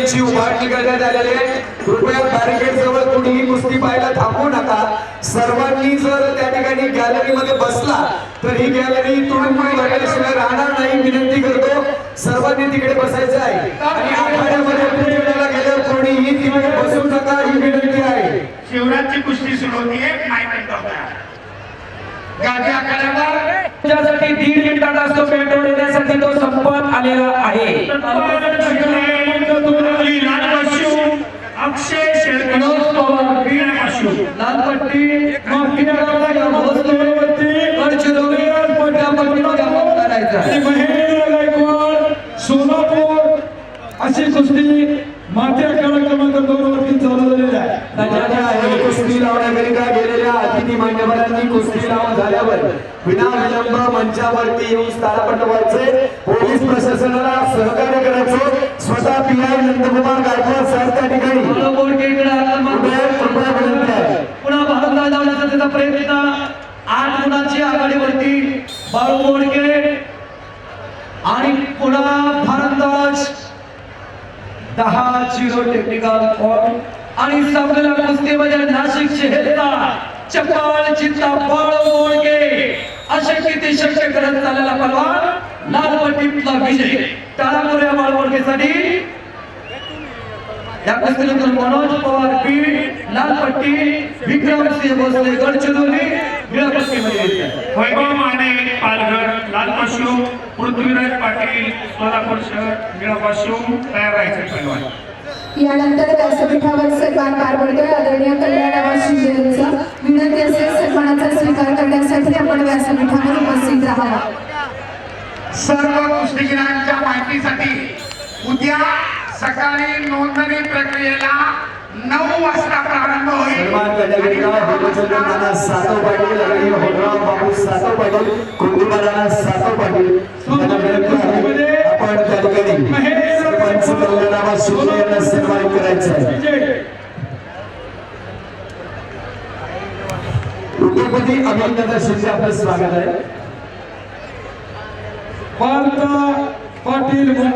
बॅरिकेडची उभारणी करण्यात आलेली आहे। कृपया बॅरिकेड जवळ कोणीही कुस्ती पाहायला थांबू नका। सर्वांनी जर त्या ठिकाणी गॅलरीमध्ये बसला तर ही गॅलरी तुडुंब भरल्याशिवाय राहणार नाही। विनंती करतो सर्वांनी तिकडे बसायचं आहे आणि आखाड्यामध्ये पुढे गेल्यावर कोणीही तिकडे बसू नका ही विनंती आहे। शिवराजची कुस्ती सुरू होतीये, माईक बंद होता। गादी आखाड्यावर त्यासाठी 1.5 मिनिटाचा स्टॉपेज देण्यासाठी तो संपत आलेला आहे। अक्षय शेळकणोस पवार बीड अशू लाल पट्टी माफियाला भोसलेवरती गडचिरोली पट्ट्यामध्ये काम करायचं आहे। महेंद्र गायकवाड सोलापूर अशी कुस्ती माथ्या क्रमांक 2 वरती चालू झालेली आहे। त्याच्यामध्ये कुस्ती लावण्याकरिता गेलेल्या अतिथी मान्यवरांनी कुस्ती लावून झाल्यावर विनाविलंब मंचावरती येऊन स्थानपटवायचे। पोलीस प्रशासनाला सहकार्य करायचे। स्वतः पीआय नंदकुमार गायकवाड सर त्या ठिकाणी पुन्हा भारत लावण्याचा त्याचा प्रयत्न 8 गुणांची आघाडीवरती बाळू मोडके आणि पुन्हा भारतराज 10-0 टेक्निकल फॉल आणि सामन्याला कुस्तीमध्ये नाशिक शहराचा चप्पल चित्ता बाळू मोडके असे किती शक्य करत चाललेला पलवान लाल पट्टीतला विजय। टाळापुऱ्या बाळू मोडकेसाठी या कुस्तीनंतर मनोज पवार बीड लाल पट्टी विक्रमसिंह भोसले गडचिरोली निळ्या पट्टीमध्ये वैभव माने पालघर लाल पशु पृथ्वीराज पाटील सोलापूर शहर निळा पशु तयार राहायचे पैलवान। यानंतर व्यासपीठावर सन्मान पार पडतोय। आदरणीय कल्याणराव शिंदेचा विनंती असेल सन्मानाचा स्वीकार करण्यासाठी आपण व्यासपीठावर उपस्थित राहावं। सर्व कुस्तीगिरांच्या माहितीसाठी उद्या सकाळी नोंदणी प्रक्रियेला 9 वाजता प्रारंभ होईल। सन्मान करण्याकरिता होमचंद्र नाना सातव पाटील आणि होमराव बाबू सातव पाटील कुटुंबाला सातव पाटील आपण त्या ठिकाणी सरपंच कल्याणराव शिंदे यांना सन्मान करायचा आहे। उद्योगपती अभिनंदन शिंदे आपलं स्वागत आहे। पालता पाटील